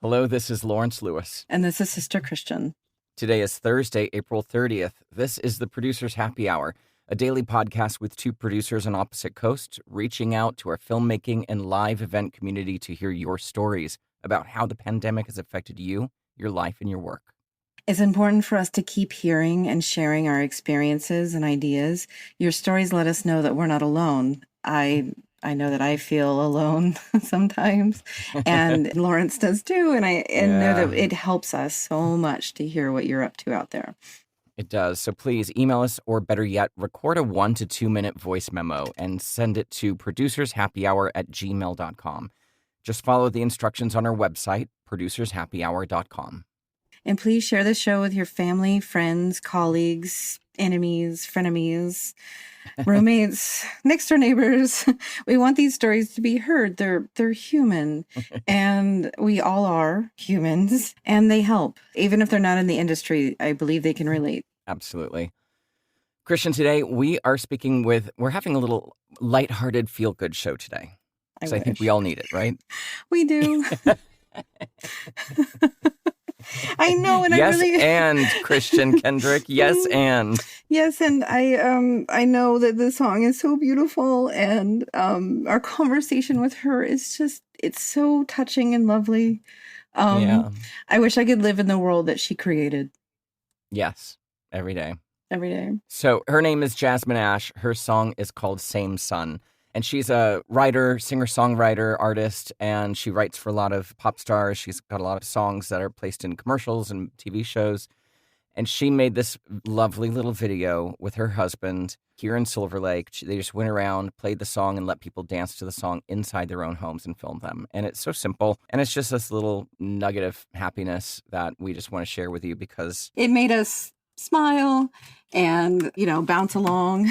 Hello, this is Lawrence Lewis. And this is Sister Christian. Today is Thursday, April 30th. This is the Producers Happy Hour, a daily podcast with two producers on opposite coasts, reaching out to our filmmaking and live event community to hear your stories about how the pandemic has affected you, your life, and your work. It's important for us to keep hearing and sharing our experiences and ideas. Your stories let us know that we're not alone. I know that I feel alone sometimes, and Lawrence does too. And I know that it helps us so much to hear what you're up to out there. It does. So please email us, or better yet, record a 1 to 2 minute voice memo and send it to producershappyhour@gmail.com. Just follow the instructions on our website, producershappyhour.com. And please share the show with your family, friends, colleagues, enemies, frenemies, roommates, next door neighbors. We want these stories to be heard. They're human, and we all are humans, and they help. Even if they're not in the industry, I believe they can relate. Absolutely. Christian, today we're having a little lighthearted feel-good show today. Because I think we all need it, right? We do. I know, and yes, I really and Christian Kendrick, yes, and yes, and I know that the song is so beautiful, and our conversation with her is it's so touching and lovely. I wish I could live in the world that she created. Yes, every day. Every day. So her name is Jasmine Ash. Her song is called Same Sun. And she's a writer, singer-songwriter, artist, and she writes for a lot of pop stars. She's got a lot of songs that are placed in commercials and TV shows. And she made this lovely little video with her husband here in Silverlake. They just went around, played the song, and let people dance to the song inside their own homes and film them. And it's so simple. And it's just this little nugget of happiness that we just want to share with you because it made us smile and, bounce along.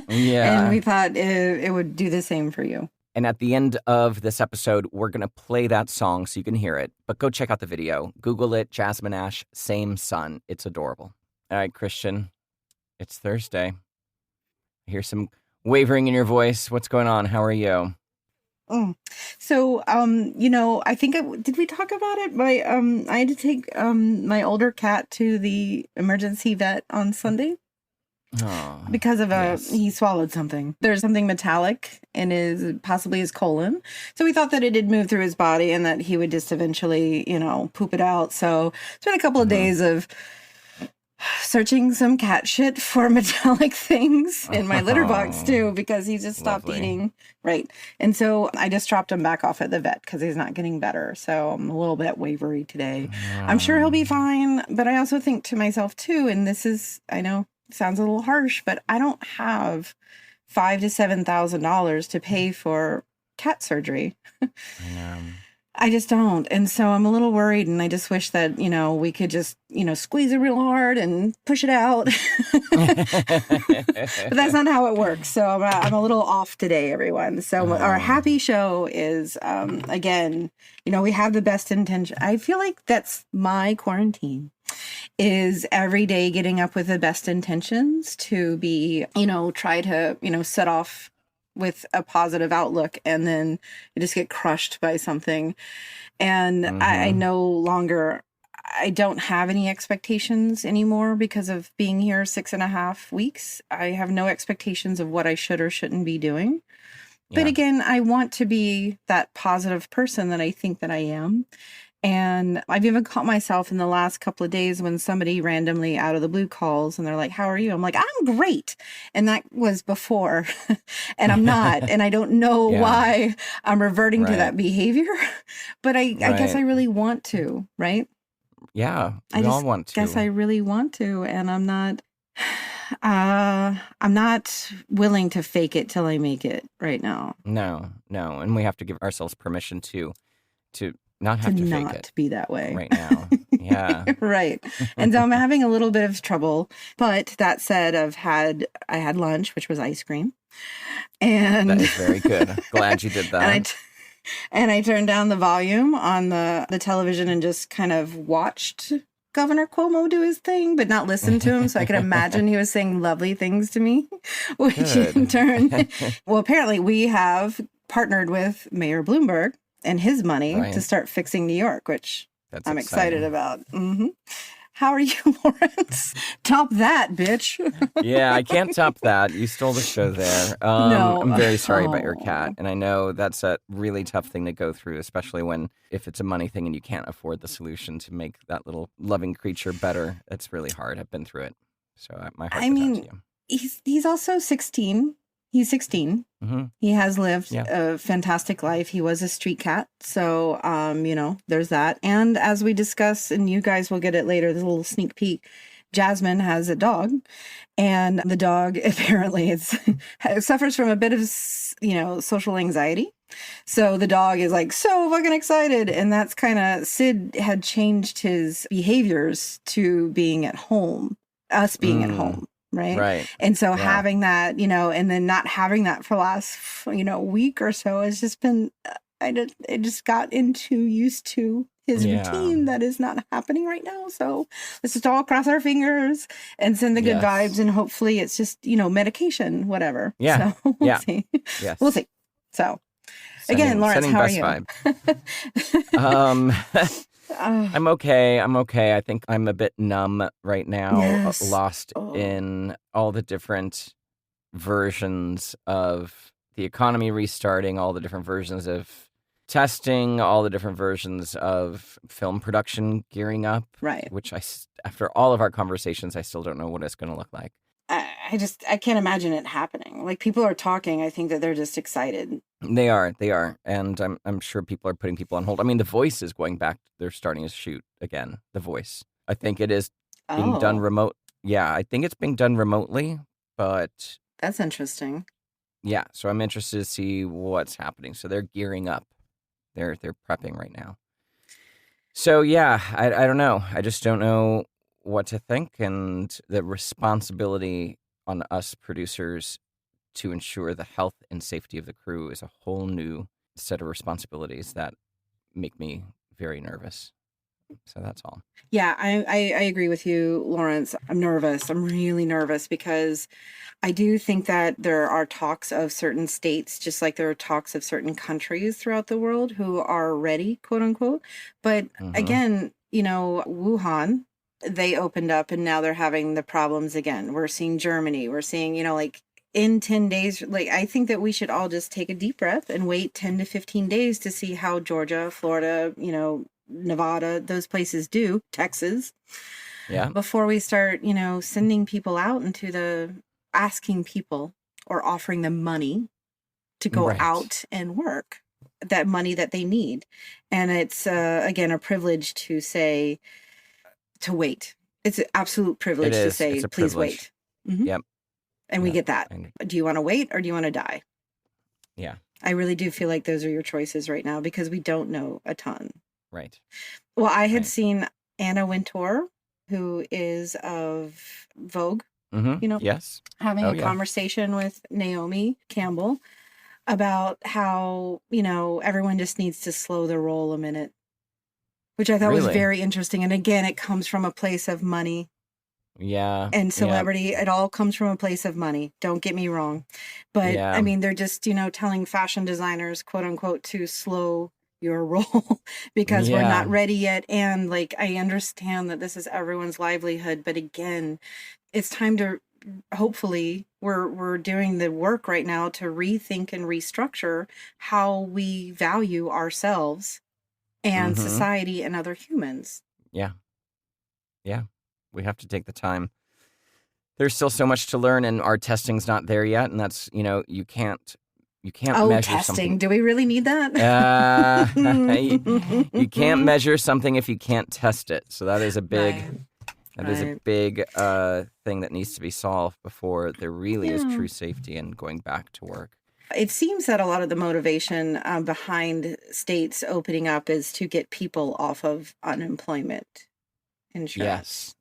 Yeah. And we thought it would do the same for you. And at the end of this episode, we're going to play that song so you can hear it. But go check out the video. Google it, Jasmine Ash, Same Sun. It's adorable. All right, Christian, it's Thursday. I hear some wavering in your voice. What's going on? How are you? So, I think did we talk about it? I had to take my older cat to the emergency vet on Sunday. Oh, because of yes. He swallowed something. There's something metallic in possibly his colon. So we thought that it did move through his body and that he would just eventually, poop it out. So it's been a couple of days of searching some cat shit for metallic things in my litter box too, because he just stopped eating. Right. And so I just dropped him back off at the vet because he's not getting better. So I'm a little bit wavery today. I'm sure he'll be fine. But I also think to myself too, and this is, I know, sounds a little harsh, but I don't have $5,000 to $7,000 to pay for cat surgery. I just don't. And so I'm a little worried, and I just wish that, we could just, squeeze it real hard and push it out. But that's not how it works. So I'm a little off today, everyone. So our happy show is, again, we have the best intention. I feel like that's my quarantine. Is every day getting up with the best intentions to be, try to, set off with a positive outlook, and then you just get crushed by something. And I don't have any expectations anymore because of being here 6.5 weeks. I have no expectations of what I should or shouldn't be doing. Yeah. But again, I want to be that positive person that I think that I am. And I've even caught myself in the last couple of days when somebody randomly out of the blue calls and they're like, "How are you?" I'm like, "I'm great." And that was before and I'm not. And I don't know why I'm reverting to that behavior, but I guess I really want to, right? Yeah, we all want to. I guess I really want to. And I'm not willing to fake it till I make it right now. No. And we have to give ourselves permission to not have to fake it. Be that way right now. Yeah. Right. And so I'm having a little bit of trouble. But that said, I had lunch, which was ice cream. And that is very good. Glad you did that. And I turned down the volume on the television and just kind of watched Governor Cuomo do his thing, but not listen to him. So I could imagine he was saying lovely things to me, which in turn, well, apparently we have partnered with Mayor Bloomberg and his money Right. to start fixing New York, which That's I'm exciting. excited about. How are you, Lawrence? Top that, bitch. Yeah, I can't top that. You stole the show there. No. I'm very sorry about your Oh. cat. And I know that's a really tough thing to go through, especially if it's a money thing and you can't afford the solution to make that little loving creature better. It's really hard. I've been through it. So my heart I goes out mean, to you. he's also 16. He's 16. Mm-hmm. He has lived Yeah. a fantastic life. He was a street cat. So, there's that. And as we discuss, and you guys will get it later, the little sneak peek, Jasmine has a dog, and the dog apparently suffers from a bit of, social anxiety. So the dog is like so fucking excited. And that's kind of, Sid had changed his behaviors to being at home, us being at home. Right. And so having that, and then not having that for the last, week or so has just been, it just got used to his routine that is not happening right now. So let's just all cross our fingers and send the good vibes. And hopefully it's just, medication, whatever. Yeah. So we'll see. Yes. We'll see. So again, Lawrence, how are you? I'm okay. I think I'm a bit numb right now, lost in all the different versions of the economy restarting, all the different versions of testing, all the different versions of film production gearing up. Right. Which after all of our conversations, I still don't know what it's going to look like. I can't imagine it happening. Like, people are talking. I think that they're just excited. They are. And I'm sure people are putting people on hold. I mean, The Voice is going back. They're starting to shoot again. The Voice. I think it is being done remote. Yeah, I think it's being done remotely, but that's interesting. Yeah, so I'm interested to see what's happening. So they're gearing up. They're prepping right now. So yeah, I don't know. I just don't know what to think, and the responsibility on us producers to ensure the health and safety of the crew is a whole new set of responsibilities that make me very nervous. So that's all. Yeah, I agree with you, Lawrence. I'm nervous. I'm really nervous because I do think that there are talks of certain states, just like there are talks of certain countries throughout the world who are ready, quote unquote. But again, Wuhan, they opened up and now they're having the problems again. We're seeing Germany. We're seeing, like in 10 days, like I think that we should all just take a deep breath and wait 10 to 15 days to see how Georgia, Florida, Nevada, those places do, Texas. Yeah. Before we start, sending people out into asking people or offering them money to go out and work, that money that they need. And it's, again, a privilege to say, to wait. It's an absolute privilege to say, please wait. Mm-hmm. Yep. And we get that. Do you want to wait or do you want to die? Yeah. I really do feel like those are your choices right now because we don't know a ton. Right. Well, I had seen Anna Wintour, who is of Vogue, yes, having a conversation with Naomi Campbell about how, everyone just needs to slow their roll a minute, which I thought was very interesting. And again, it comes from a place of money. Yeah. And celebrity, it all comes from a place of money. Don't get me wrong. But I mean, they're just, telling fashion designers, quote unquote, to slow your role because we're not ready yet. And like, I understand that this is everyone's livelihood. But again, it's time to, hopefully we're doing the work right now to rethink and restructure how we value ourselves and society and other humans. Yeah. Yeah. We have to take the time. There's still so much to learn and our testing's not there yet. And that's, you can't measure testing. Something. Do we really need that? You can't measure something if you can't test it. So that is a big, thing that needs to be solved before there really is true safety and going back to work. It seems that a lot of the motivation behind states opening up is to get people off of unemployment insurance. Yes.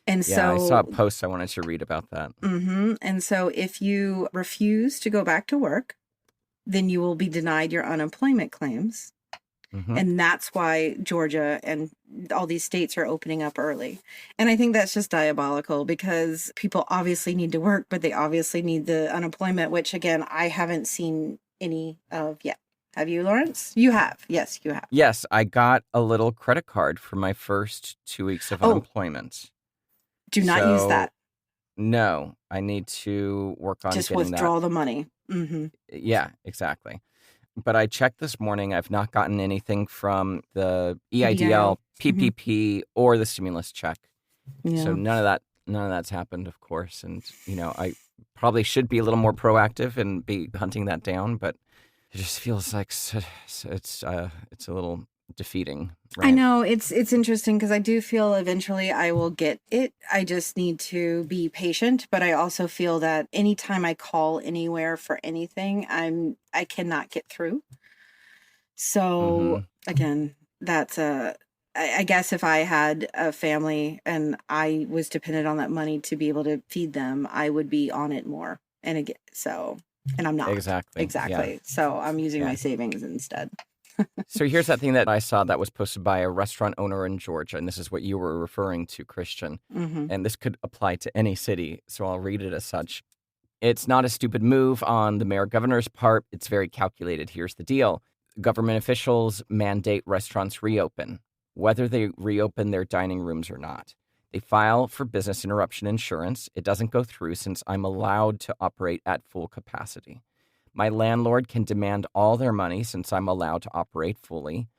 And so I saw a post I wanted to read about that. And so if you refuse to go back to work, then you will be denied your unemployment claims. And that's why Georgia and all these states are opening up early. And I think that's just diabolical because people obviously need to work, but they obviously need the unemployment, which again, I haven't seen any of yet. Have you, Lawrence? You have. Yes, you have. Yes, I got a little credit card for my first 2 weeks of unemployment. Do not use that. No, I need to work on just getting withdraw that. the money. Mm-hmm. Yeah, exactly. But I checked this morning. I've not gotten anything from the EIDL, PPP, or the stimulus check. Yeah. So none of that's happened, of course. And, I probably should be a little more proactive and be hunting that down, but it just feels like it's a little defeating. Right? I know it's interesting because I do feel eventually I will get it. I just need to be patient, but I also feel that anytime I call anywhere for anything, I cannot get through. So again, that's I guess if I had a family and I was dependent on that money to be able to feed them, I would be on it more. And again, and I'm not. Exactly. Yeah. So I'm using my savings instead. So here's that thing that I saw that was posted by a restaurant owner in Georgia, and this is what you were referring to, Christian. And this could apply to any city, so I'll read it as such. It's not a stupid move on the mayor-governor's part. It's very calculated. Here's the deal. Government officials mandate restaurants reopen, whether they reopen their dining rooms or not. They file for business interruption insurance. It doesn't go through since I'm allowed to operate at full capacity. My landlord can demand all their money since I'm allowed to operate fully.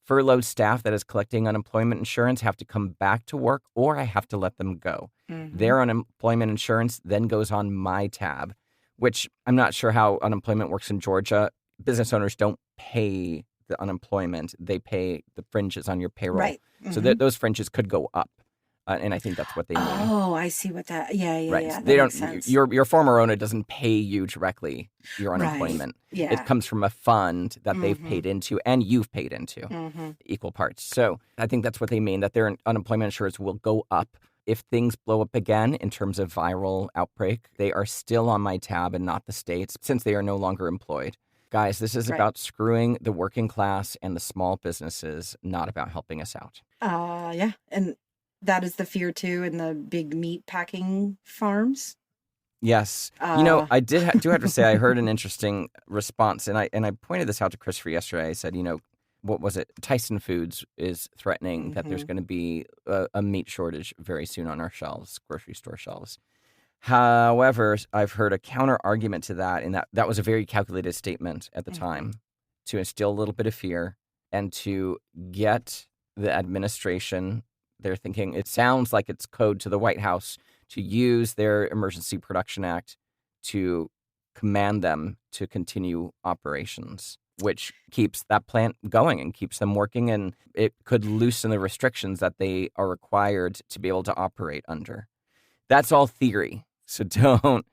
Furloughed staff that is collecting unemployment insurance have to come back to work or I have to let them go. Their unemployment insurance then goes on my tab, which I'm not sure how unemployment works in Georgia. Business owners don't pay the unemployment. They pay the fringes on your payroll. Right. So those fringes could go up. And I think that's what they mean. Oh, I see what that. Yeah. Right. Yeah. They makes don't. sense. Your former owner doesn't pay you directly your unemployment. Right. Yeah. It comes from a fund that they've paid into and you've paid into equal parts. So I think that's what they mean, that their unemployment insurance will go up if things blow up again in terms of viral outbreak. They are still on my tab and not the state's since they are no longer employed. Guys, this is about screwing the working class and the small businesses, not about helping us out. Yeah, and that is the fear too in the big meat packing farms. Yes. I do have to say I heard an interesting response, and I pointed this out to Christopher yesterday. I said, what was it? Tyson Foods is threatening that there's going to be a meat shortage very soon on our shelves, grocery store shelves. However, I've heard a counter argument to that, and that was a very calculated statement at the time to instill a little bit of fear and to get the administration. They're thinking it sounds like it's code to the White House to use their Emergency Production Act to command them to continue operations, which keeps that plant going and keeps them working. And it could loosen the restrictions that they are required to be able to operate under. That's all theory. So don't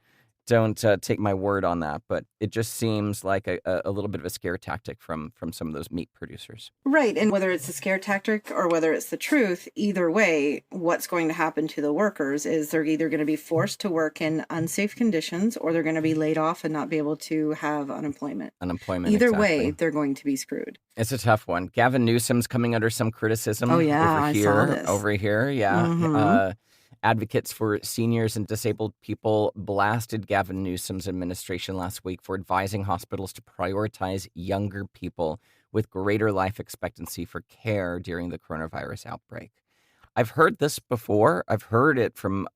take my word on that, but it just seems like a little bit of a scare tactic from some of those meat producers. Right. And whether it's a scare tactic or whether it's the truth, either way, what's going to happen to the workers is they're either going to be forced to work in unsafe conditions or they're going to be laid off and not be able to have unemployment. Either way, they're going to be screwed. It's a tough one. Gavin Newsom's coming under some criticism over here. Yeah. Advocates for seniors and disabled people blasted Gavin Newsom's administration last week for advising hospitals to prioritize younger people with greater life expectancy for care during the coronavirus outbreak. I've heard this before. I've heard it from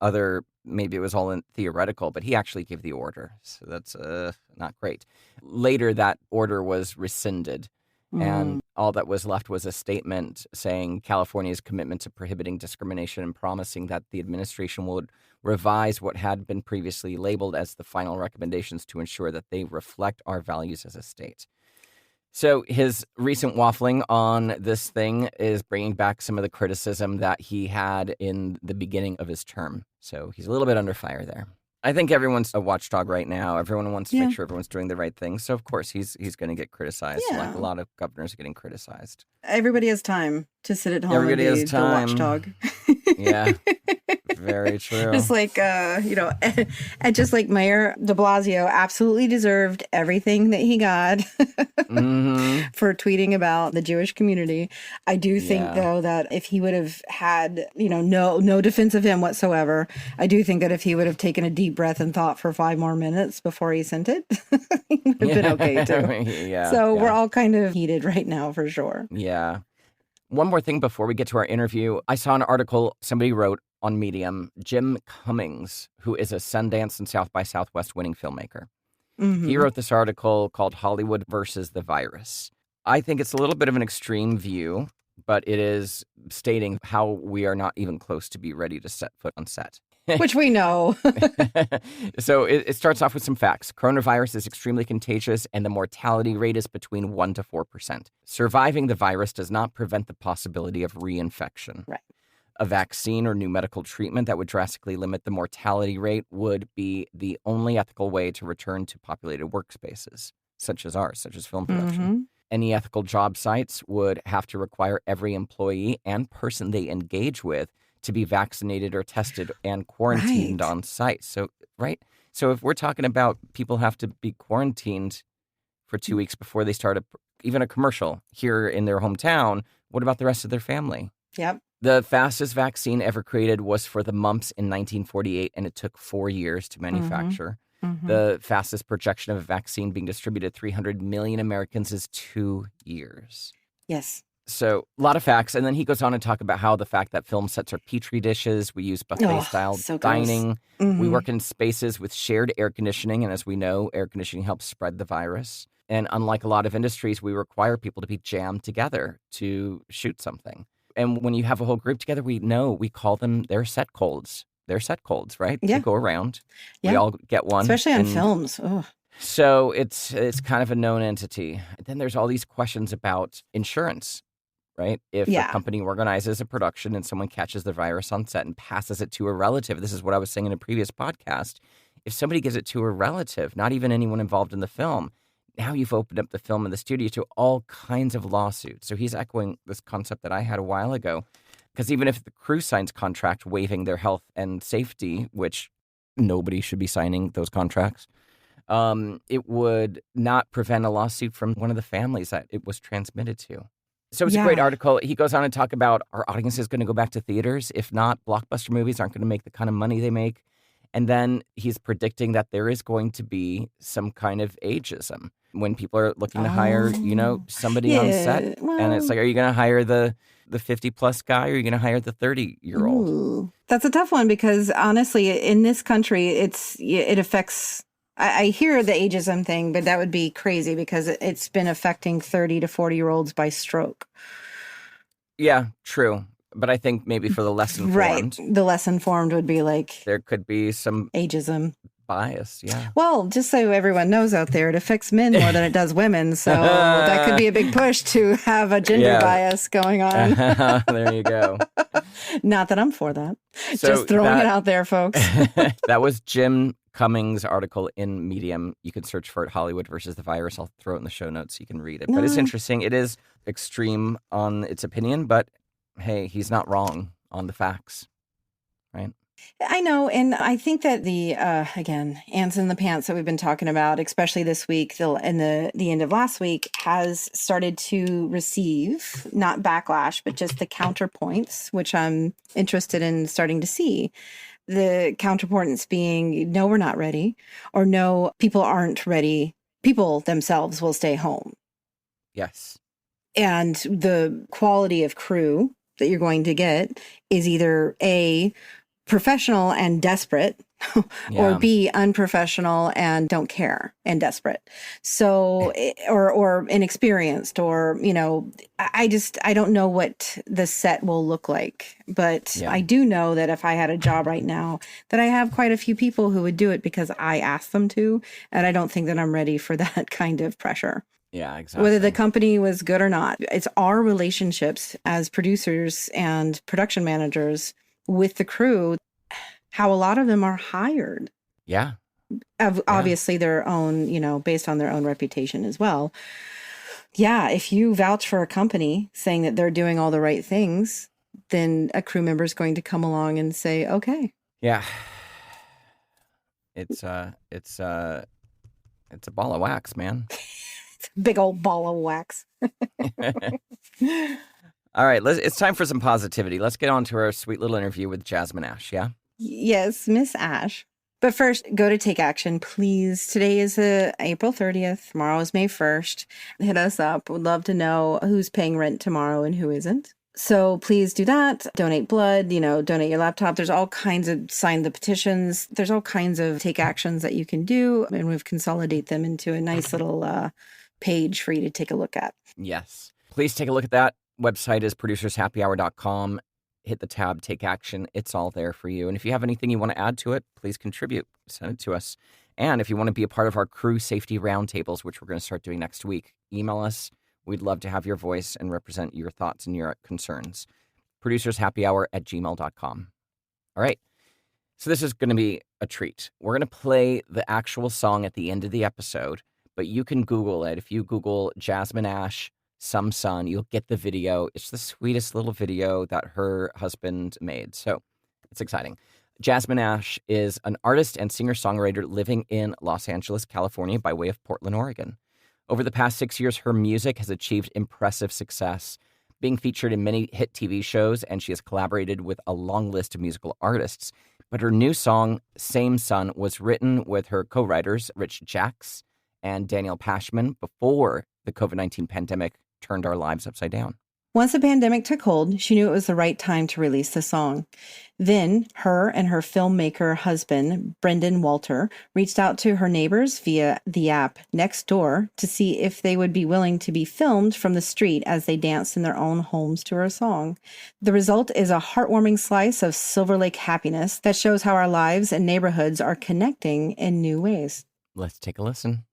maybe it was all in theoretical, but he actually gave the order. So that's not great. Later, that order was rescinded. And all that was left was a statement saying California's commitment to prohibiting discrimination and promising that the administration would revise what had been previously labeled as the final recommendations to ensure that they reflect our values as a state. So his recent waffling on this thing is bringing back some of the criticism that he had in the beginning of his term. So he's a little bit under fire there. I think everyone's a watchdog right now. Everyone wants to make sure everyone's doing the right thing. So, of course, he's going to get criticized, like a lot of governors are getting criticized. Everybody has time to sit at home and be the watchdog. Yeah. Very true. Just like, and just like Mayor de Blasio absolutely deserved everything that he got for tweeting about the Jewish community. I do think, though, that if he would have had, no defense of him whatsoever, I do think that if he would have taken a deep breath and thought for 5 more minutes before he sent it, he would have been okay, too. So we're all kind of heated right now, for sure. Yeah. One more thing before we get to our interview. I saw an article somebody wrote on Medium, Jim Cummings, who is a Sundance and South by Southwest winning filmmaker. He wrote this article called Hollywood versus the Virus. I think it's a little bit of an extreme view, but it is stating how we are not even close to be ready to set foot on set. Which we know. So it starts off with some facts. Coronavirus is extremely contagious, and the mortality rate is between 1% to 4%. Surviving the virus does not prevent the possibility of reinfection. Right. A vaccine or new medical treatment that would drastically limit the mortality rate would be the only ethical way to return to populated workspaces, such as ours, such as film production. Any ethical job sites would have to require every employee and person they engage with to be vaccinated or tested and quarantined on site. So if we're talking about people have to be quarantined for 2 weeks before they start even a commercial here in their hometown, what about the rest of their family? Yep. The fastest vaccine ever created was for the mumps in 1948, and it took 4 years to manufacture. The fastest projection of a vaccine being distributed 300 million Americans is 2 years. Yes. So a lot of facts. And then he goes on to talk about how the fact that film sets are petri dishes. We use buffet-style dining. We work in spaces with shared air conditioning. And as we know, air conditioning helps spread the virus. And unlike a lot of industries, we require people to be jammed together to shoot something. And when you have a whole group together, we call them their set colds. They're set colds, right? Yeah. They go around. Yeah. We all get one. Especially on films. Ugh. So it's kind of a known entity. Then there's all these questions about insurance, right? If a company organizes a production and someone catches the virus on set and passes it to a relative, this is what I was saying in a previous podcast. If somebody gives it to a relative, not even anyone involved in the film, now you've opened up the film and the studio to all kinds of lawsuits. So he's echoing this concept that I had a while ago. Because even if the crew signs contract waiving their health and safety, which nobody should be signing those contracts, it would not prevent a lawsuit from one of the families that it was transmitted to. So it's a great article. He goes on to talk about our audience is going to go back to theaters. If not, blockbuster movies aren't going to make the kind of money they make. And then he's predicting that there is going to be some kind of ageism when people are looking to hire, somebody on set. Well, and it's like, are you going to hire the 50-plus guy or are you going to hire the 30-year-old? That's a tough one because honestly, in this country, it affects... I hear the ageism thing, but that would be crazy because it's been affecting 30 to 40-year-olds by stroke. Yeah, true. But I think maybe for the less informed. Right. The less informed would be like... There could be some... ageism. Bias, yeah. Well, just so everyone knows out there, it affects men more than it does women. So that could be a big push to have a gender bias going on. There you go. Not that I'm for that. So just throwing it out there, folks. That was Jim Cummings' article in Medium. You can search for it, Hollywood versus the Virus. I'll throw it in the show notes so you can read it. But it's interesting. It is extreme on its opinion, but hey, he's not wrong on the facts, right? I know. And I think that the, again, ants in the pants that we've been talking about, especially this week and the end of last week, has started to receive not backlash, but just the counterpoints, which I'm interested in starting to see. The counterpoints being, no, we're not ready, or no, people aren't ready. People themselves will stay home. Yes. And the quality of crew that you're going to get is either A, professional and desperate, or B, unprofessional and don't care and desperate. So, or inexperienced, or, I don't know what the set will look like, but I do know that if I had a job right now, that I have quite a few people who would do it because I asked them to, and I don't think that I'm ready for that kind of pressure. Yeah, exactly. Whether the company was good or not, it's our relationships as producers and production managers with the crew, how a lot of them are hired. Yeah. Obviously their own, based on their own reputation as well. Yeah, if you vouch for a company saying that they're doing all the right things, then a crew member is going to come along and say, okay, Yeah. It's a ball of wax, man. Big old ball of wax. All right, it's time for some positivity. Let's get on to our sweet little interview with Jasmine Ash, yeah? Yes, Miss Ash. But first, go to Take Action, please. Today is April 30th. Tomorrow is May 1st. Hit us up. We'd love to know who's paying rent tomorrow and who isn't. So please do that. Donate blood, donate your laptop. There's all kinds of sign the petitions. There's all kinds of take actions that you can do. And we've consolidated them into a nice little page for you to take a look at. Yes. Please take a look at that. Website is producershappyhour.com. Hit the tab, Take Action. It's all there for you. And if you have anything you want to add to it, please contribute. Send it to us. And if you want to be a part of our crew safety roundtables, which we're going to start doing next week, email us. We'd love to have your voice and represent your thoughts and your concerns. producershappyhour@gmail.com. All right. So this is going to be a treat. We're going to play the actual song at the end of the episode, but you can Google it. If you Google Jasmine Ash, Some Sun, you'll get the video. It's the sweetest little video that her husband made. So it's exciting. Jasmine Ash is an artist and singer-songwriter living in Los Angeles, California, by way of Portland, Oregon. Over the past 6 years, her music has achieved impressive success, being featured in many hit TV shows, and she has collaborated with a long list of musical artists. But her new song, Same Sun, was written with her co-writers, Rich Jacks and Daniel Pashman, before the COVID-19 pandemic turned our lives upside down. Once the pandemic took hold, she knew it was the right time to release the song. Then, her and her filmmaker husband, Brendan Walter, reached out to her neighbors via the app Nextdoor to see if they would be willing to be filmed from the street as they danced in their own homes to her song. The result is a heartwarming slice of Silverlake happiness that shows how our lives and neighborhoods are connecting in new ways. Let's take a listen.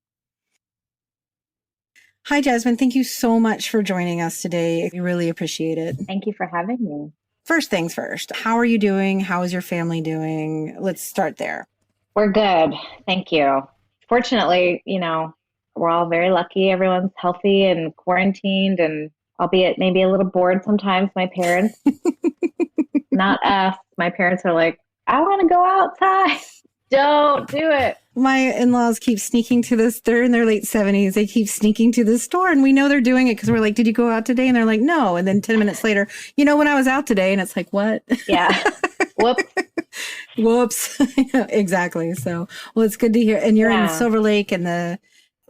Hi, Jasmine. Thank you so much for joining us today. We really appreciate it. Thank you for having me. First things first, how are you doing? How is your family doing? Let's start there. We're good. Thank you. Fortunately, we're all very lucky. Everyone's healthy and quarantined, and albeit maybe a little bored sometimes. My parents, not us. My parents are like, I want to go outside. Don't do it. My in-laws keep sneaking to this. They're in their late 70s. They keep sneaking to the store, and we know they're doing it because we're like, did you go out today? And they're like, no. And then 10 minutes later, when I was out today, and it's like, what? Yeah. Whoops. Whoops. Exactly. So, well, it's good to hear. And you're in Silver Lake in the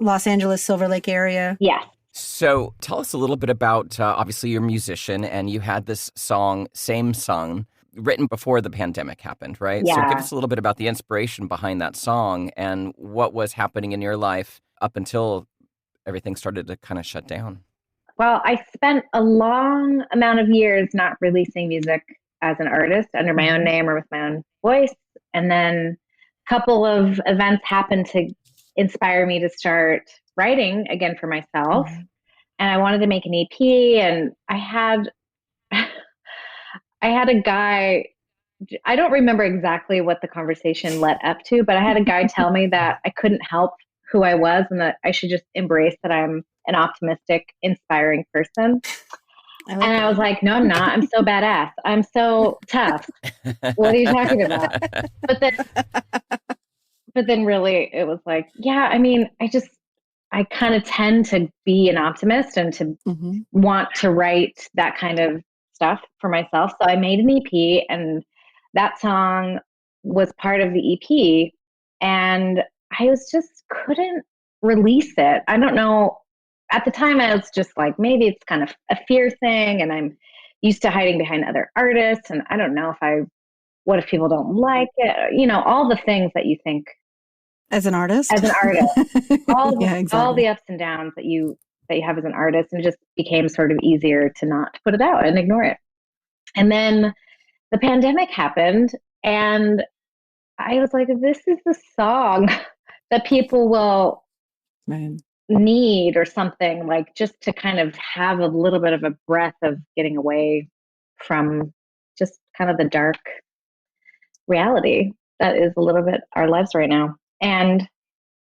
Los Angeles Silver Lake area. Yeah. So tell us a little bit about, obviously you're a musician and you had this song, Same Sun, written before the pandemic happened, right? Yeah. So give us a little bit about the inspiration behind that song and what was happening in your life up until everything started to kind of shut down. Well, I spent a long amount of years not releasing music as an artist under my own name or with my own voice. And then a couple of events happened to inspire me to start writing again for myself. Mm-hmm. And I wanted to make an EP, and I had a guy, I don't remember exactly what the conversation led up to, but I had a guy tell me that I couldn't help who I was and that I should just embrace that I'm an optimistic, inspiring person. I was like, no, I'm not. I'm so badass. I'm so tough. What are you talking about? But then really it was like, yeah, I mean, I kind of tend to be an optimist and to want to write that kind of stuff for myself. So I made an EP, and that song was part of the EP, and I couldn't release it. I don't know. At the time I was just like, maybe it's kind of a fear thing, and I'm used to hiding behind other artists. And I don't know what if people don't like it? All the things that you think as an artist, all the ups and downs that you have as an artist, and it just became sort of easier to not put it out and ignore it. And then the pandemic happened, and I was like, this is the song that people will need, or something, like just to kind of have a little bit of a breath of getting away from just kind of the dark reality that is a little bit our lives right now. And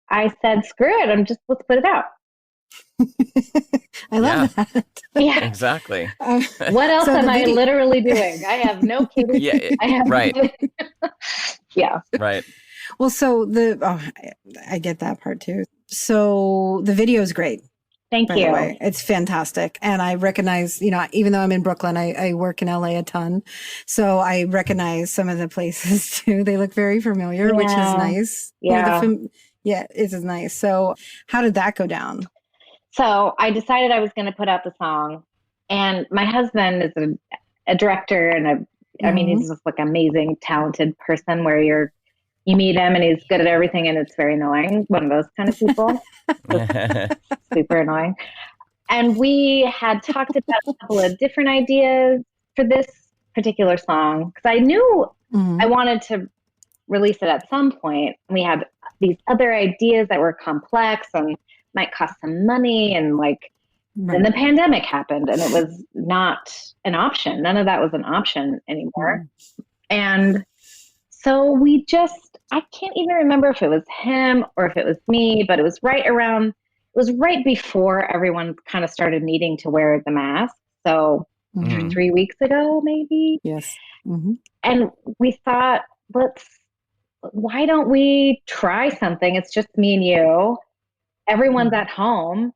I said, screw it. Let's put it out. I love that. Yeah. Exactly. What else so am the I video- literally doing? I have no kids. Yeah. I have Right. Yeah. Right. Well, so I get that part too. So the video is great. Thank By you. the way, it's fantastic. And I recognize, you know, even though I'm in Brooklyn, I work in LA a ton. So I recognize some of the places too. They look very familiar, which is nice. Yeah. It is nice. So how did that go down? So I decided I was going to put out the song, and my husband is a director and I mean, he's just like amazing, talented person where you meet him and he's good at everything and it's very annoying. One of those kind of people. Super annoying. And we had talked about a couple of different ideas for this particular song because I knew I wanted to release it at some point. We had these other ideas that were complex and might cost some money, and like then the pandemic happened and it was not an option. None of that was an option anymore. And so I can't even remember if it was him or if it was me, but it was right before everyone kind of started needing to wear the mask. So 3 weeks ago, maybe. Yes. And we thought, why don't we try something? It's just me and you. Everyone's at home.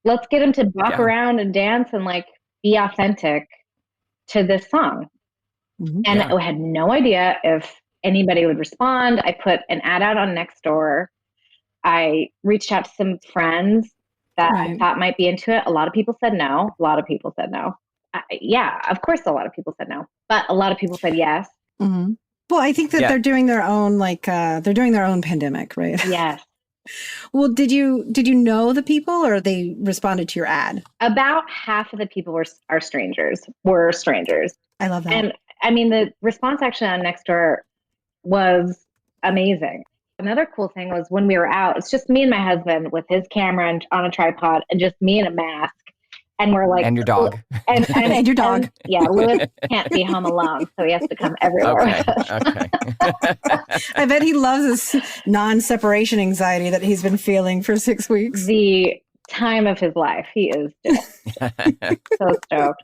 Let's get them to walk around and dance and like be authentic to this song. And I had no idea if anybody would respond. I put an ad out on Nextdoor. I reached out to some friends that I thought might be into it. A lot of people said no. Yeah, of course, a lot of people said no, but a lot of people said yes. Well, I think that they're doing their own, they're doing their own pandemic, right? Yes. Well, did you know the people, or they responded to your ad? About half of the people were strangers. I love that. And I mean, the response actually on Nextdoor was amazing. Another cool thing was when we were out, it's just me and my husband with his camera and on a tripod and just me in a mask. And we're like, and your dog. And your dog. Lewis can't be home alone, so he has to come everywhere. Okay. I bet he loves this non-separation anxiety that he's been feeling for 6 weeks. The time of his life. He is so stoked.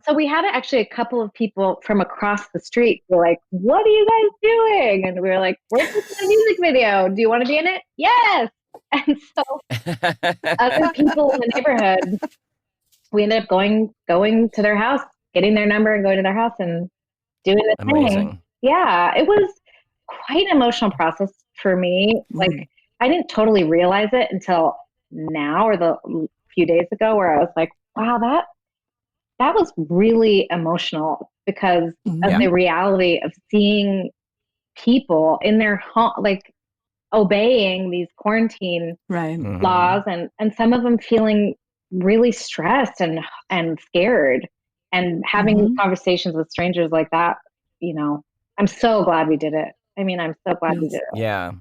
So we had actually a couple of people from across the street who were like, what are you guys doing? And we were like, we're making a music video. Do you want to be in it? Yes. And so other people in the neighborhood, we ended up going to their house, getting their number and going to their house and doing the thing. Yeah, it was quite an emotional process for me. Like I didn't totally realize it until now or the few days ago where I was like, wow, that was really emotional because of the reality of seeing people in their home, like obeying these quarantine laws and some of them feeling really stressed and scared and having these conversations with strangers like that. You know, I'm so glad we did it. I mean, I'm so glad we did it. Yeah.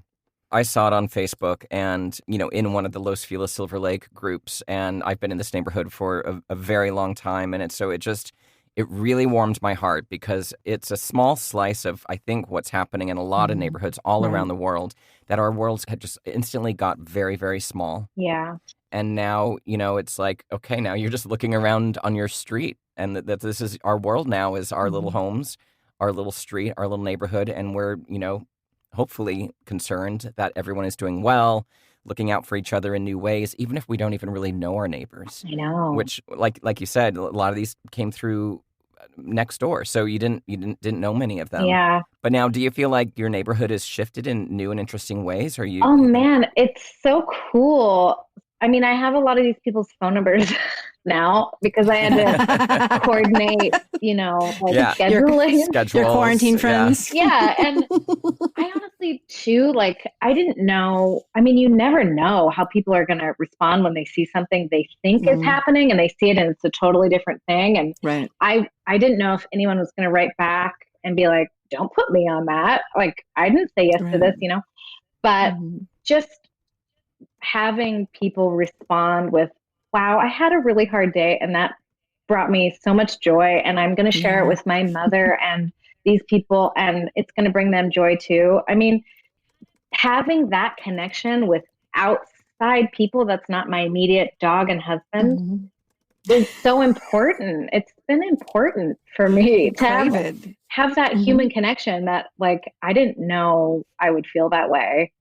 I saw it on Facebook and, in one of the Los Feliz Silverlake groups. And I've been in this neighborhood for a very long time. And it really warmed my heart because it's a small slice of, I think, what's happening in a lot of neighborhoods all around the world, that our worlds had just instantly got very, very small. Yeah. And now, it's like, okay, now you're just looking around on your street and that this is our world now, is our little homes, our little street, our little neighborhood. And we're, hopefully concerned that everyone is doing well, looking out for each other in new ways, even if we don't even really know our neighbors. I know. Which, like you said, a lot of these came through Nextdoor, so you didn't know many of them. Yeah. But now, do you feel like your neighborhood has shifted in new and interesting ways? Or Oh man, it's so cool. I mean, I have a lot of these people's phone numbers now because I had to coordinate, scheduling. Your quarantine friends. Yeah. And I honestly, too, I didn't know. I mean, you never know how people are going to respond when they see something they think is happening and they see it and it's a totally different thing. And I didn't know if anyone was going to write back and be like, don't put me on that. Like, I didn't say yes to this, but just having people respond with, wow, I had a really hard day and that brought me so much joy and I'm going to share it with my mother and these people and it's going to bring them joy too. I mean, having that connection without alongside people that's not my immediate dog and husband is so important. It's been important for me to have that human connection that like, I didn't know I would feel that way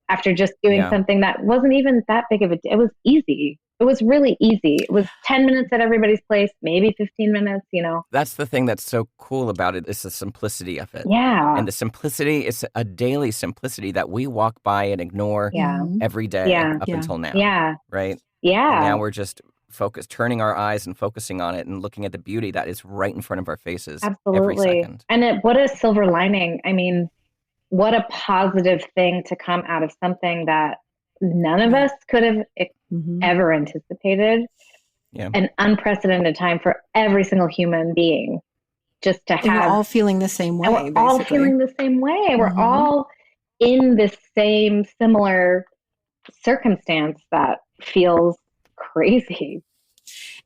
after just doing something that wasn't even that big of it was easy. It was really easy. It was 10 minutes at everybody's place, maybe 15 minutes, you know. That's the thing that's so cool about it is the simplicity of it. Yeah. And the simplicity is a daily simplicity that we walk by and ignore every day up until now. Yeah. Right? Yeah. And now we're just turning our eyes and focusing on it and looking at the beauty that is right in front of our faces. Absolutely. Every second. And what a silver lining. I mean, what a positive thing to come out of something that none of us could have ever anticipated. Yeah. An unprecedented time for every single human being. Just to have. We're all feeling the same way. We're all feeling the same way. We're all in this same similar circumstance that feels crazy.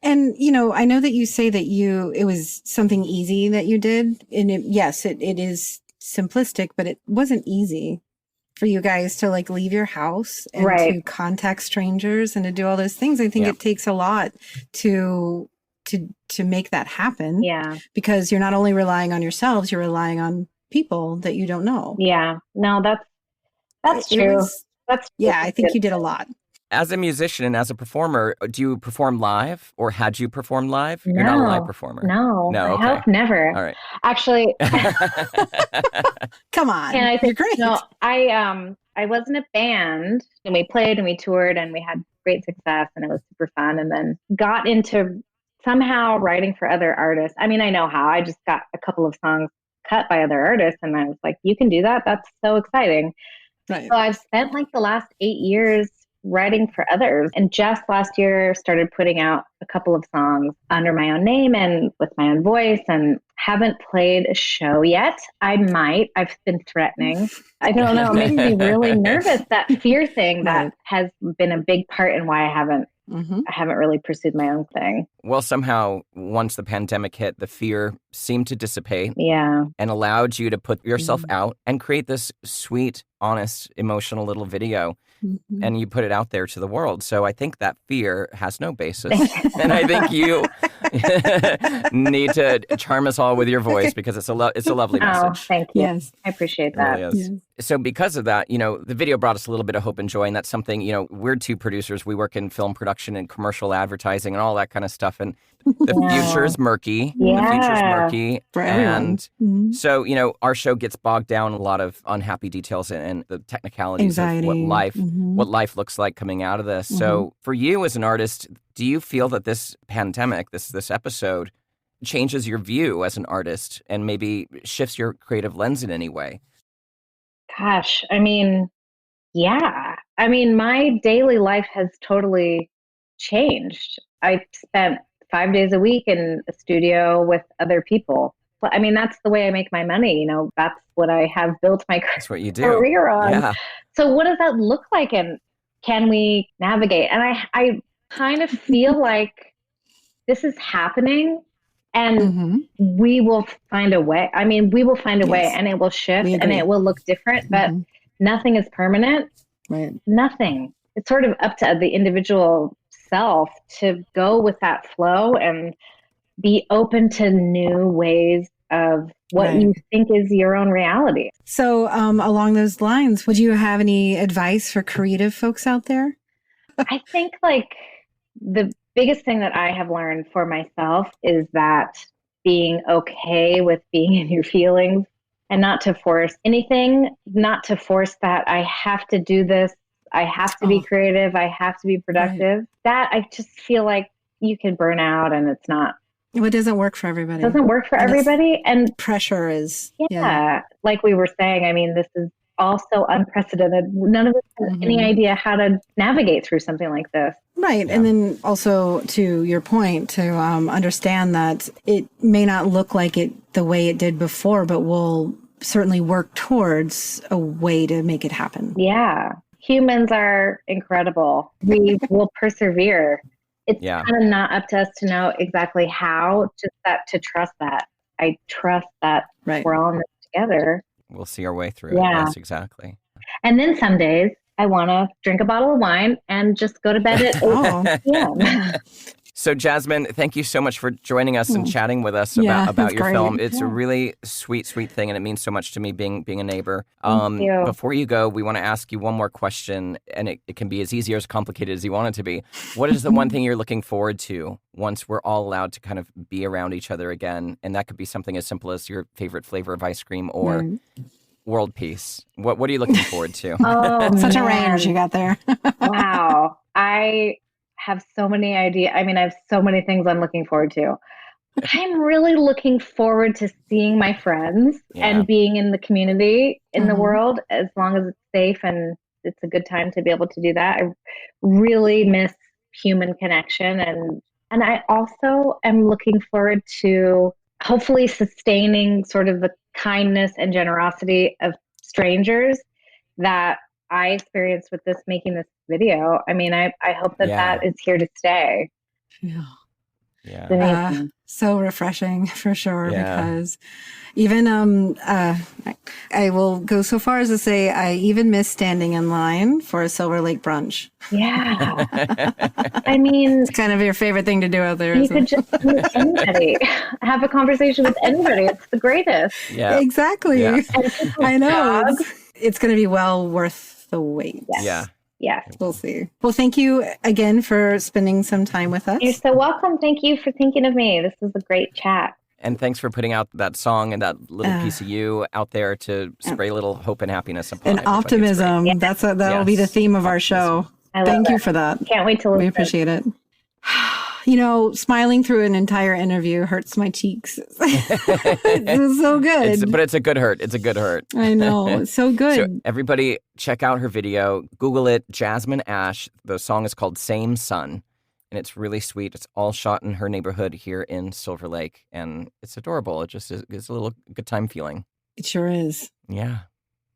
And, you know, I know that you say that it was something easy that you did. And it is simplistic, but it wasn't easy for you guys to like leave your house and to contact strangers and to do all those things. I think it takes a lot to make that happen. Yeah. Because you're not only relying on yourselves, you're relying on people that you don't know. Yeah. No, that's true. That's true. I think you did a lot. As a musician and as a performer, do you perform live or had you performed live? No, You're not a live performer. No, okay. I have never. All right. Actually, come on. And I think, you're great. No, I was in a band and we played and we toured and we had great success and it was super fun. And then got into somehow writing for other artists. I mean, I know how. I just got a couple of songs cut by other artists and I was like, you can do that? That's so exciting. Right. So I've spent like the last 8 years writing for others. And just last year started putting out a couple of songs under my own name and with my own voice and haven't played a show yet. I might. I've been threatening. I don't know. It makes me really nervous. That fear thing that has been a big part in why I haven't really pursued my own thing. Well, somehow, once the pandemic hit, the fear seemed to dissipate. Yeah. And allowed you to put yourself out and create this sweet, honest, emotional little video. And you put it out there to the world. So I think that fear has no basis. And I think you need to charm us all with your voice because it's a lovely message. Oh, thank you. Yes. I appreciate that. It really is. Yes. So because of that, you know, the video brought us a little bit of hope and joy. And that's something, you know, we're two producers. We work in film production and commercial advertising and all that kind of stuff. And the future is murky. Yeah. The future is murky. For everyone. And so, you know, our show gets bogged down in a lot of unhappy details and the technicalities Anxiety. of what life looks like coming out of this. So for you as an artist, do you feel that this pandemic, this episode, changes your view as an artist and maybe shifts your creative lens in any way? Gosh, I mean, yeah. I mean, my daily life has totally changed. I spent 5 days a week in a studio with other people. I mean, that's the way I make my money. You know, that's what I have built my career on. Yeah. So what does that look like? And can we navigate? And I kind of feel like this is happening and we will find a way. I mean, we will find a way and it will shift and it will look different, but nothing is permanent. Right. Nothing. It's sort of up to the individual self to go with that flow and be open to new ways of what you think is your own reality. So along those lines, would you have any advice for creative folks out there? I think like the biggest thing that I have learned for myself is that being okay with being in your feelings and not to force anything, not to force that I have to do this, I have to be creative, I have to be productive. Right. That I just feel like you can burn out and it's not. It doesn't work for everybody. It doesn't work for everybody. And pressure is. Yeah. Like we were saying, I mean, this is also unprecedented. None of us has any idea how to navigate through something like this. Right. Yeah. And then also to your point, to understand that it may not look like it the way it did before, but we'll certainly work towards a way to make it happen. Yeah. Humans are incredible. We will persevere. It's kind of not up to us to know exactly how, just that to trust that. I trust that we're all in this together. We'll see our way through it. Yes, exactly. And then some days I want to drink a bottle of wine and just go to bed at 8 p.m. So, Jasmine, thank you so much for joining us and chatting with us Yeah, about it's your great. film. It's a really sweet thing, and it means so much to me being a neighbor. Thank you. Before you go, we want to ask you one more question, and it can be as easy or as complicated as you want it to be. What is the one thing you're looking forward to once we're all allowed to kind of be around each other again? And that could be something as simple as your favorite flavor of ice cream or world peace. What are you looking forward to? Oh, Such a man. range you got there. Wow. I have so many ideas. I mean, I have so many things I'm looking forward to. I'm really looking forward to seeing my friends and being in the community in the world, as long as it's safe and it's a good time to be able to do that. I really miss human connection. And I also am looking forward to hopefully sustaining sort of the kindness and generosity of strangers that I experienced with making this video. I mean, I hope that is here to stay. Yeah. So refreshing for sure, because even I will go so far as to say I even miss standing in line for a Silverlake brunch. Yeah. I mean, it's kind of your favorite thing to do out there. You could just meet anybody, have a conversation with anybody. It's the greatest. Yeah, exactly. Yeah. I know. It's going to be well worth the wait. Yes. Yeah. Yes. We'll see. Well, thank you again for spending some time with us. You're so welcome. Thank you for thinking of me. This was a great chat. And thanks for putting out that song and that little piece of you out there to spray a little hope and happiness upon and everybody. optimism. That'll be the theme of our show. Thank you for that. Can't wait to listen. We appreciate it. You know, smiling through an entire interview hurts my cheeks. It was so good. But it's a good hurt. It's a good hurt. I know. It's so good. So everybody check out her video. Google it, Jasmine Ash. The song is called Same Sun. And it's really sweet. It's all shot in her neighborhood here in Silverlake. And it's adorable. It just is a little good time feeling. It sure is. Yeah.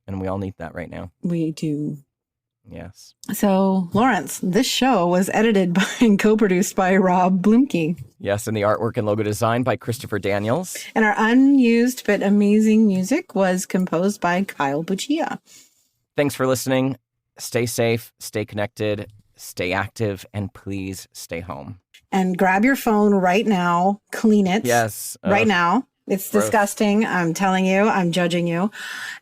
And we all need that right now. We do. Yes. So, Lawrence, this show was edited by and co-produced by Rob Blumke. Yes, and the artwork and logo design by Christopher Daniels. And our unused but amazing music was composed by Kyle Buccia. Thanks for listening. Stay safe, stay connected, stay active, and please stay home. And grab your phone right now, clean it. Yes. Right now. It's disgusting. I'm telling you, I'm judging you.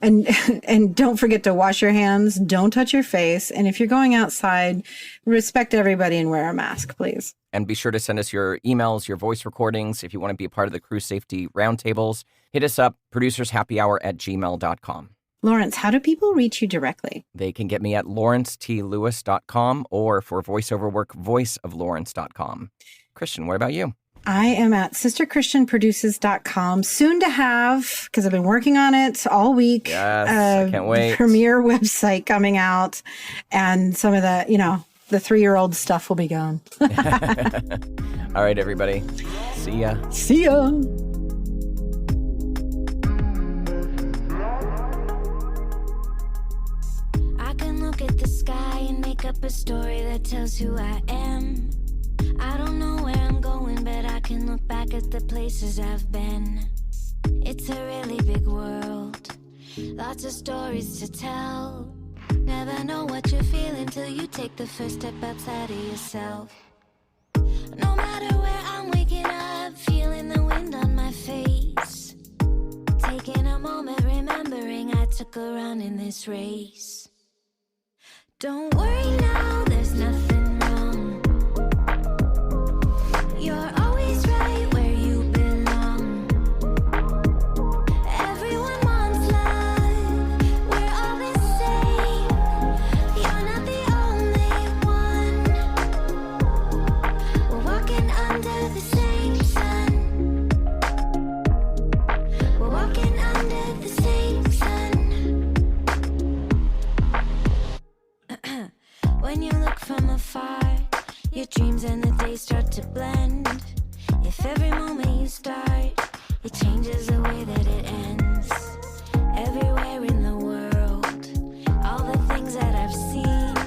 And don't forget to wash your hands. Don't touch your face. And if you're going outside, respect everybody and wear a mask, please. And be sure to send us your emails, your voice recordings. If you want to be a part of the crew safety roundtables, hit us up, producershappyhour@gmail.com. Lawrence, how do people reach you directly? They can get me at lawrencetLewis.com or for voiceover work, voiceoflawrence.com. Christian, what about you? I am at sisterchristianproduces.com. Soon to have, because I've been working on it all week. Yes, I can't wait. Premiere website coming out. And some of the, the 3-year-old stuff will be gone. All right, everybody. See ya. See ya. I can look at the sky and make up a story that tells who I am. I don't know where I'm going, but I can look back at the places I've been. It's a really big world, lots of stories to tell. Never know what you're feeling till you take the first step outside of yourself. No matter where I'm waking up, feeling the wind on my face. Taking a moment, remembering I took a run in this race. Don't worry now, there's nothing wrong. You're always right where you belong. Everyone wants love, we're all the same. You're not the only one. We're walking under the same sun. We're walking under the same sun. When you look from afar, your dreams and the days start to blend. If every moment you start, it changes the way that it ends. Everywhere in the world, all the things that I've seen,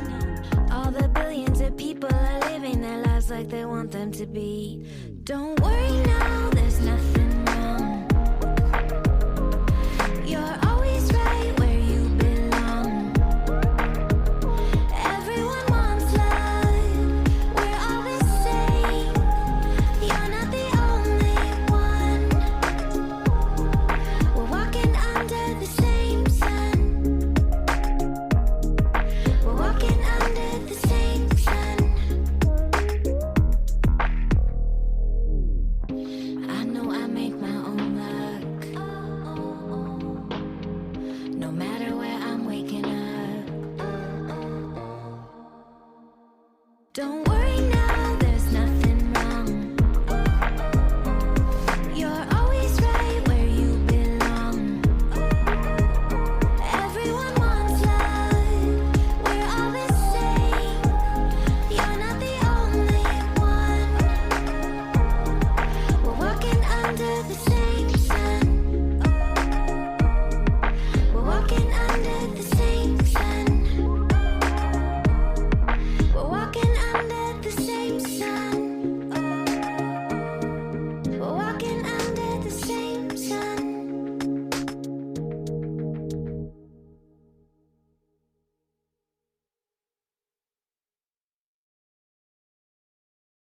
all the billions of people are living their lives like they want them to be. Don't worry now.